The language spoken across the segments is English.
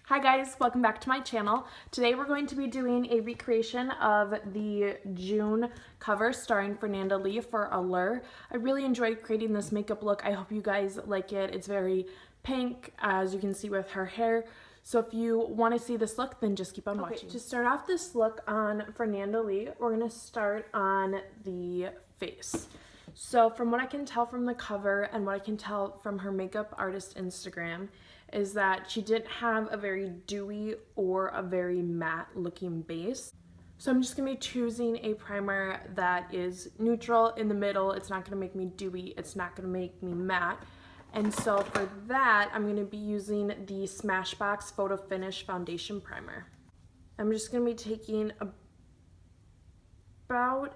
Hi guys, welcome back to my channel. Today we're going to be doing a recreation of the June cover starring Fernanda Lee for Allure. I really enjoyed creating this makeup look. I hope you guys like it. It's very pink, as you can see with her hair. So if you want to see this look, then just keep on watching. To start off this look on Fernanda Lee, we're going to start on the face. So from what I can tell from the cover and what I can tell from her makeup artist Instagram is that she didn't have a very dewy or a very matte looking base. So I'm just going to be choosing a primer that is neutral in the middle. It's not going to make me dewy. It's not going to make me matte. And so for that, I'm going to be using the Smashbox Photo Finish Foundation Primer. I'm just going to be taking about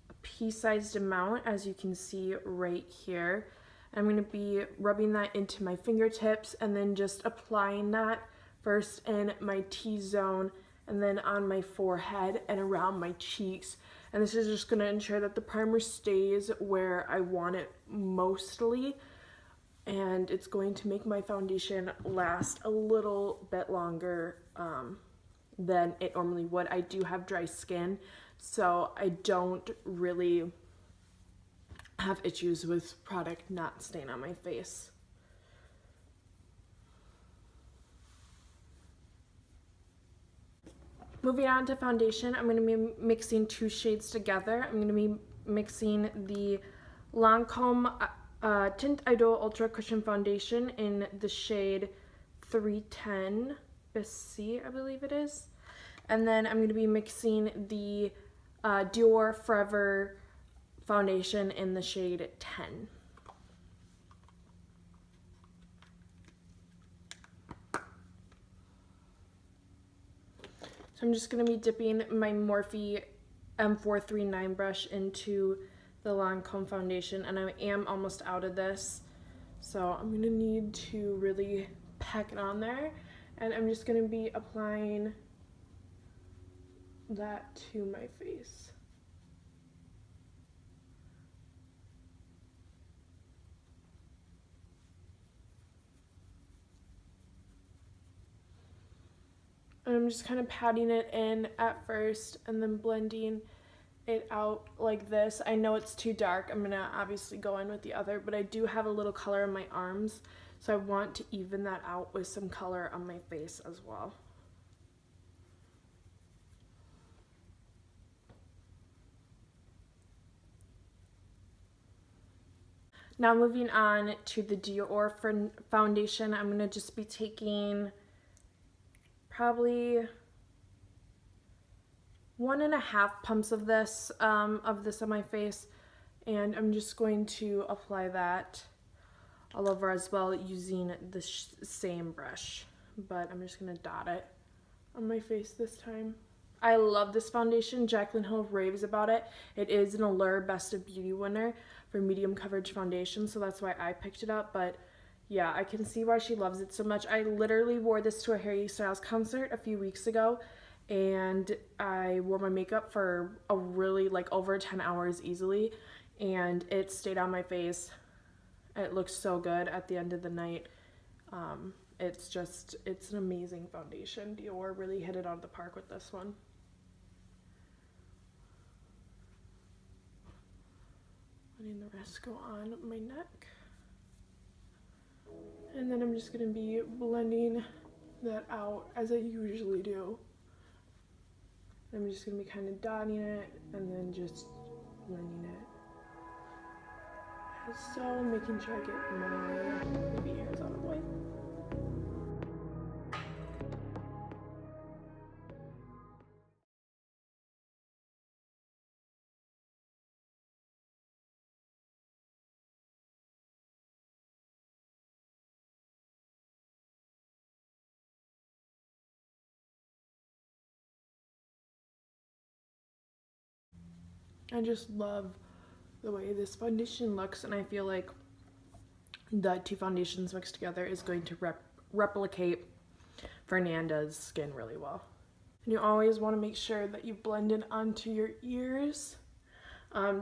a pea-sized amount, as you can see right here. I'm going to be rubbing that into my fingertips and then just applying that first in my T-zone and then on my forehead and around my cheeks. And this is just going to ensure that the primer stays where I want it mostly. And it's going to make my foundation last a little bit longer than it normally would. I do have dry skin, so I don't really have issues with product not staying on my face. Moving on to foundation, I'm going to be mixing two shades together. I'm going to be mixing the Lancome Tint Idol Ultra Cushion Foundation in the shade 310 Bissi, I believe it is. And then I'm going to be mixing the Dior Forever foundation in the shade 10. So I'm just going to be dipping my Morphe M439 brush into the Lancome foundation, and I am almost out of this, so I'm going to need to really pack it on there, and I'm just going to be applying that to my face. And I'm just kind of patting it in at first and then blending it out like this. I know it's too dark. I'm going to obviously go in with the other, but I do have a little color in my arms, so I want to even that out with some color on my face as well. Now moving on to the Dior foundation, I'm going to just be taking probably 1.5 pumps of this on my face, and I'm just going to apply that all over as well using the same brush, but I'm just going to dot it on my face this time. I love this foundation. Jaclyn Hill raves about it. It is an Allure Best of Beauty winner for medium coverage foundation, so that's why I picked it up. But yeah, I can see why she loves it so much. I literally wore this to a Harry Styles concert a few weeks ago, and I wore my makeup for a really over 10 hours easily, and it stayed on my face. It looks so good at the end of the night. It's an amazing foundation. Dior really hit it out of the park with this one. Letting the rest go on my neck. And then I'm just going to be blending that out as I usually do. I'm just going to be kind of dotting it and then just blending it. So making sure I get my baby hairs out of the way. I just love the way this foundation looks, and I feel like the two foundations mixed together is going to replicate Fernanda's skin really well. And you always want to make sure that you blend it onto your ears,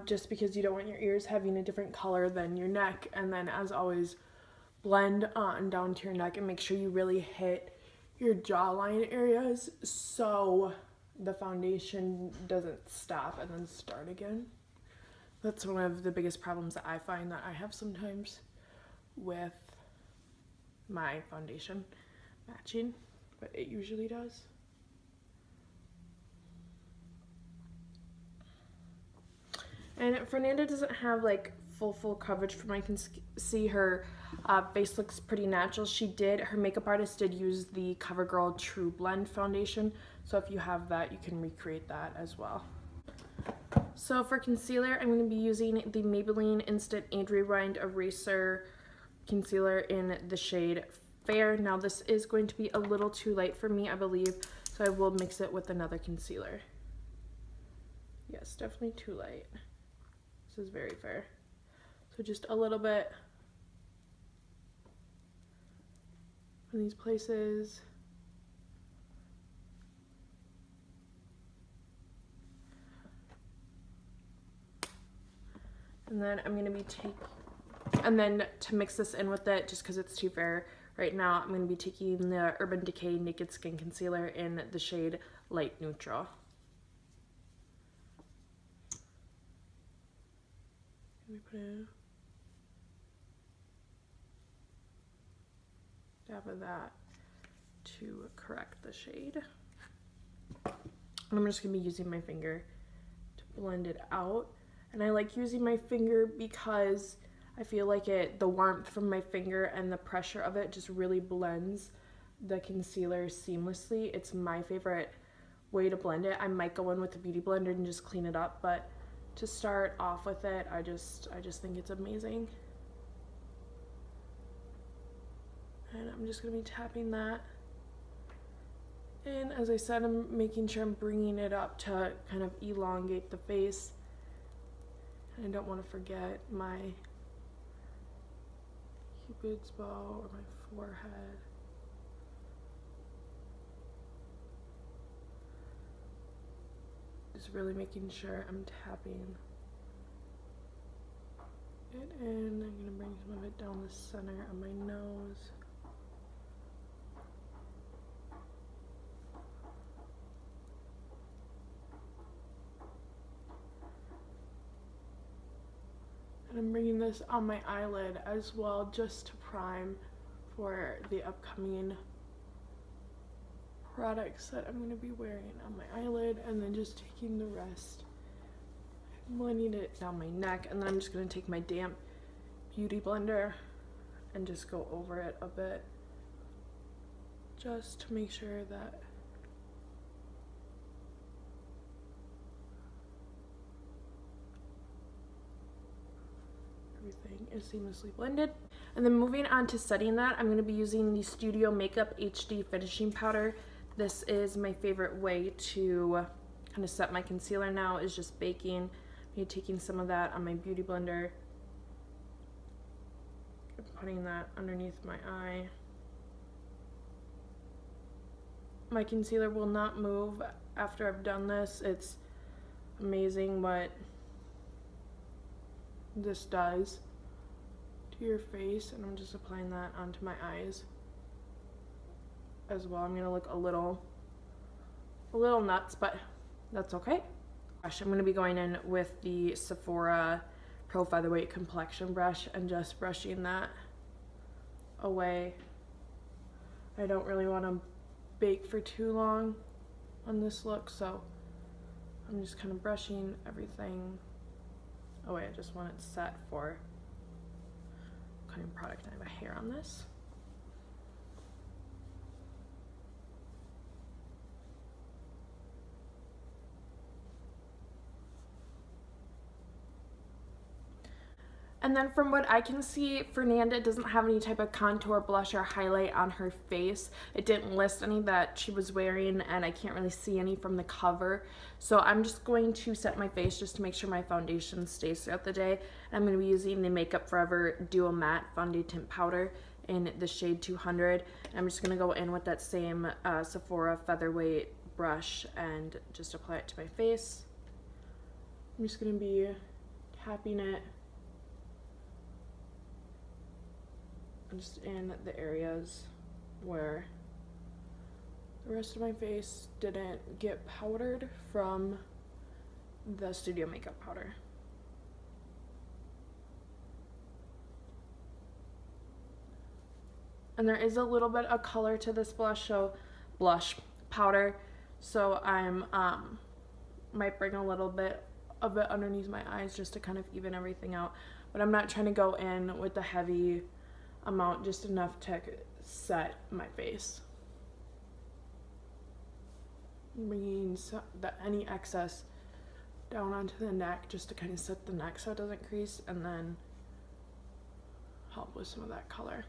just because you don't want your ears having a different color than your neck. And then, as always, blend on down to your neck and make sure you really hit your jawline areas so the foundation doesn't stop and then start again. That's one of the biggest problems that I find that I have sometimes with my foundation matching, but it usually does. And Fernanda doesn't have like full coverage from I can see her face looks pretty natural. Her makeup artist did use the CoverGirl True Blend foundation, so if you have that, you can recreate that as well. So for concealer, I'm going to be using the Maybelline Instant Age Rewind Eraser concealer in the shade Fair. Now this is going to be a little too light for me, I believe, so I will mix it with another concealer. Yes, definitely too light. This is very fair. So just a little bit in these places. And then I'm going to be and then to mix this in with it, just because it's too fair right now, I'm going to be taking the Urban Decay Naked Skin Concealer in the shade Light Neutral. Let me put a dab of that to correct the shade. And I'm just going to be using my finger to blend it out. And I like using my finger because I feel like the warmth from my finger and the pressure of it just really blends the concealer seamlessly. It's my favorite way to blend it. I might go in with a beauty blender and just clean it up, but to start off with it, I just think it's amazing. And I'm just gonna be tapping that. And as I said, I'm making sure I'm bringing it up to kind of elongate the face. And I don't want to forget my Cupid's bow or my forehead. Just really making sure I'm tapping it in. I'm going to bring some of it down the center of my nose. And I'm bringing this on my eyelid as well, just to prime for the upcoming products that I'm going to be wearing on my eyelid, and then just taking the rest, blending it down my neck, and then I'm just going to take my damp beauty blender and just go over it a bit, just to make sure that everything is seamlessly blended. And then moving on to setting that, I'm going to be using the Studio Makeup HD Finishing Powder. This is my favorite way to kind of set my concealer now, is just baking. I'm taking some of that on my beauty blender and putting that underneath my eye. My concealer will not move after I've done this. It's amazing what this does to your face, and I'm just applying that onto my eyes as well. I'm gonna look a little nuts, but that's okay. Gosh, I'm gonna be going in with the Sephora Pro Featherweight Complexion Brush and just brushing that away. I don't really want to bake for too long on this look, so I'm just kind of brushing everything away. I just want it set for what kind of product. I have a hair on this. And then from what I can see, Fernanda doesn't have any type of contour, blush, or highlight on her face. It didn't list any that she was wearing, and I can't really see any from the cover. So I'm just going to set my face just to make sure my foundation stays throughout the day. And I'm going to be using the Makeup Forever Duo Matte Fondant Powder in the shade 200. And I'm just going to go in with that same Sephora Featherweight brush and just apply it to my face. I'm just going to be tapping it just in the areas where the rest of my face didn't get powdered from the Studio Makeup powder. And there is a little bit of color to this blush powder, so I'm might bring a little bit of it underneath my eyes just to kind of even everything out, but I'm not trying to go in with a heavy amount, just enough to set my face. Bringing any excess down onto the neck just to kind of set the neck so it doesn't crease, and then help with some of that color.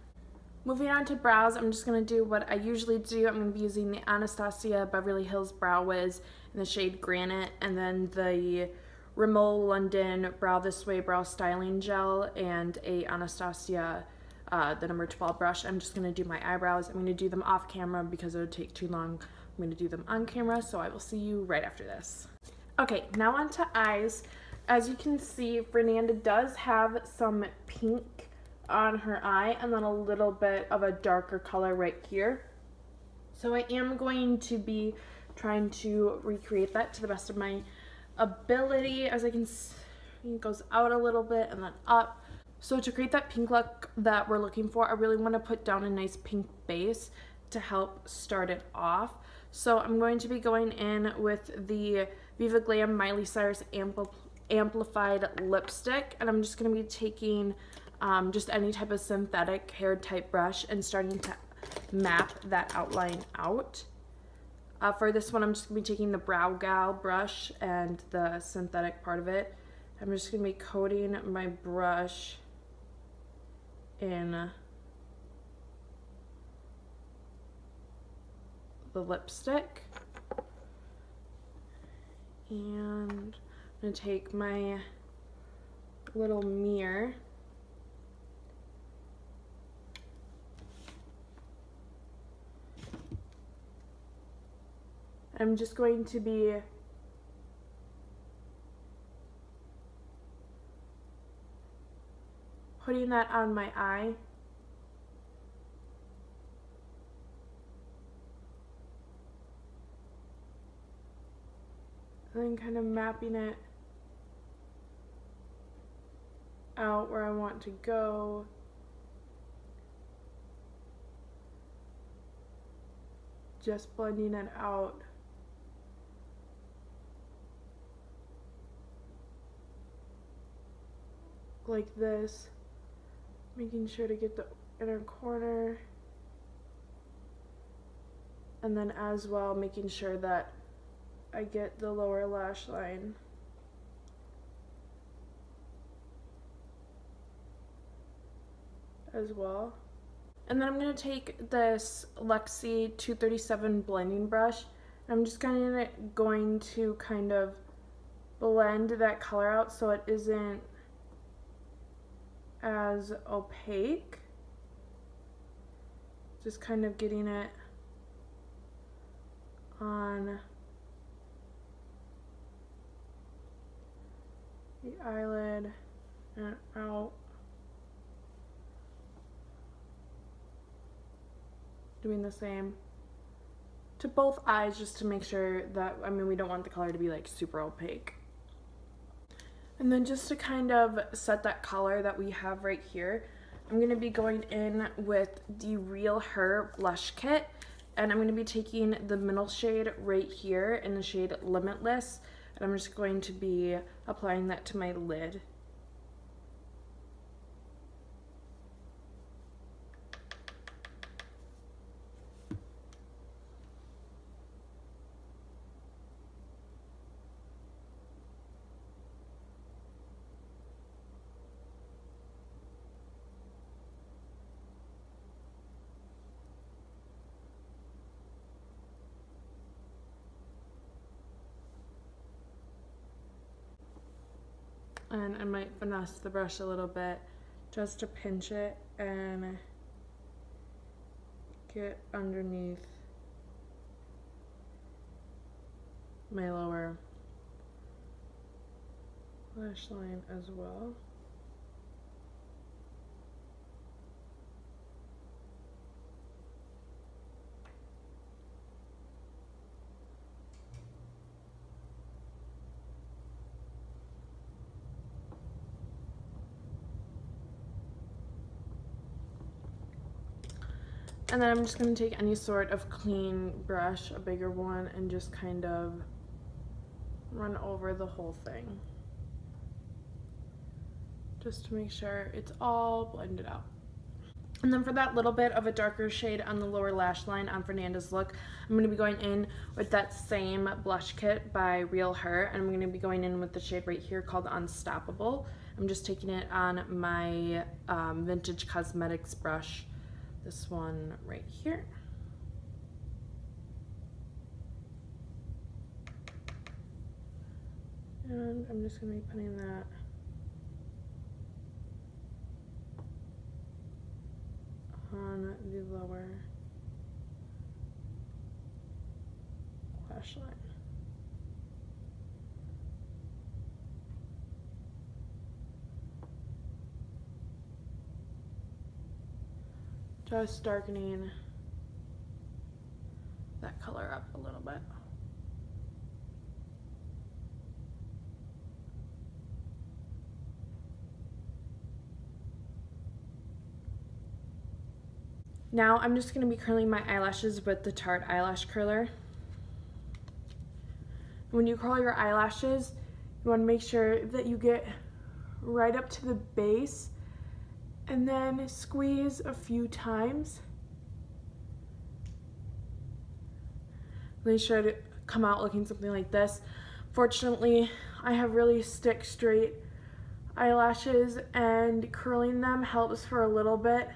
Moving on to brows, I'm just going to do what I usually do. I'm going to be using the Anastasia Beverly Hills Brow Wiz in the shade Granite, and then the Rimmel London Brow This Way Brow Styling Gel, and a Anastasia the number 12 brush. I'm just going to do my eyebrows. I'm going to do them off camera because it would take too long. I'm going to do them on camera, so I will see you right after this. Okay, now on to eyes. As you can see, Fernanda does have some pink on her eye and then a little bit of a darker color right here. So I am going to be trying to recreate that to the best of my ability. As I can see, it goes out a little bit and then up. So to create that pink look that we're looking for, I really want to put down a nice pink base to help start it off. So I'm going to be going in with the Viva Glam Miley Cyrus Amplified Lipstick, and I'm just going to be taking just any type of synthetic hair type brush and starting to map that outline out. For this one, I'm just going to be taking the Brow Gal brush and the synthetic part of it. I'm just going to be coating my brush in the lipstick. And I'm going to take my little mirror I'm just going to be putting that on my eye. And then kind of mapping it out where I want to go. Just blending it out. Like this, making sure to get the inner corner, and then as well making sure that I get the lower lash line. As well. And then I'm going to take this Luxie 237 blending brush, and I'm just going to kind of blend that color out so it isn't as opaque. Just kind of getting it on the eyelid and out. Doing the same to both eyes just to make sure that, I mean, we don't want the color to be like super opaque. And then just to kind of set that color that we have right here, I'm going to be going in with the Real Her blush kit, and I'm going to be taking the middle shade right here in the shade Limitless, and I'm just going to be applying that to my lid. And I might finesse the brush a little bit just to pinch it and get underneath my lower lash line as well. And then I'm just going to take any sort of clean brush, a bigger one, and just kind of run over the whole thing. Just to make sure it's all blended out. And then for that little bit of a darker shade on the lower lash line on Fernanda's look, I'm going to be going in with that same blush kit by Real Her, and I'm going to be going in with the shade right here called Unstoppable. I'm just taking it on my Vintage Cosmetics brush, this one right here. And I'm just going to be putting that on the lower lash line. Just darkening that color up a little bit. Now I'm just going to be curling my eyelashes with the Tarte eyelash curler. When you curl your eyelashes, you want to make sure that you get right up to the base and then squeeze a few times. They should come out looking something like this. Fortunately, I have really stick straight eyelashes, and curling them helps for a little bit,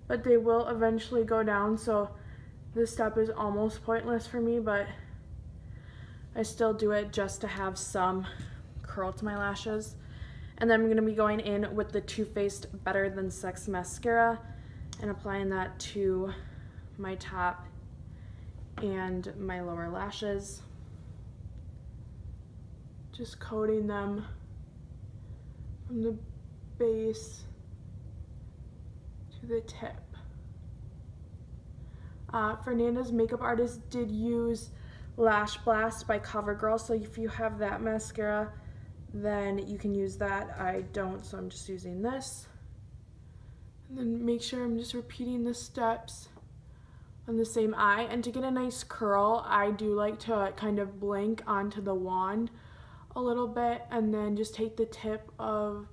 but they will eventually go down, so this step is almost pointless for me, but I still do it just to have some curl to my lashes. And then I'm going to be going in with the Too Faced Better Than Sex mascara and applying that to my top and my lower lashes. Just coating them from the base to the tip. Fernanda's makeup artist did use Lash Blast by CoverGirl, so if you have that mascara, then you can use that. I don't, so I'm just using this. And then make sure I'm just repeating the steps on the same eye. And to get a nice curl, I do like to kind of blink onto the wand a little bit and then just take the tip of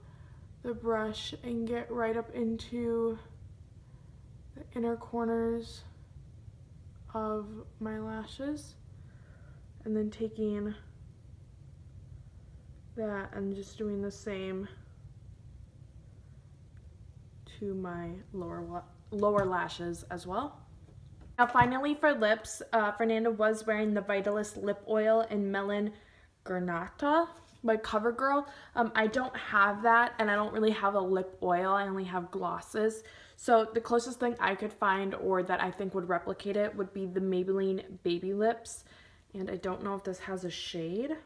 the brush and get right up into the inner corners of my lashes, and then taking that and just doing the same to my lower lashes as well. Now finally for lips, Fernanda was wearing the Vitalist lip oil in Melon Granata by CoverGirl. I don't have that, and I don't really have a lip oil. I only have glosses. So the closest thing I could find, or that I think would replicate it, would be the Maybelline Baby Lips. And I don't know if this has a shade.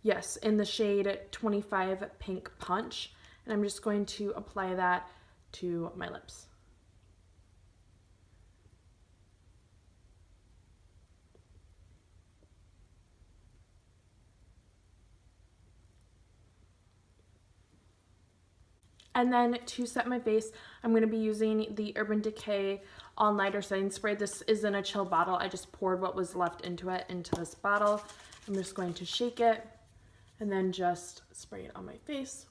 Yes, in the shade 25 Pink Punch. And I'm just going to apply that to my lips. And then to set my face, I'm going to be using the Urban Decay All Nighter Setting Spray. This is in a chill bottle. I just poured what was left into it into this bottle. I'm just going to shake it and then just spray it on my face.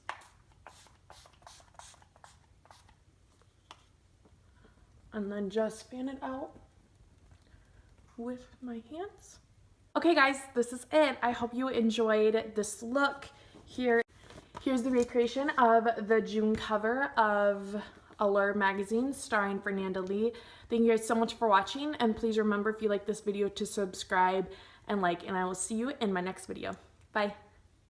And then just fan it out with my hands. Okay guys, this is it. I hope you enjoyed this look. Here's the recreation of the June cover of Allure magazine starring Fernanda Lee. Thank you guys so much for watching, and please remember, if you like this video, to subscribe and like, and I will see you in my next video. Bye.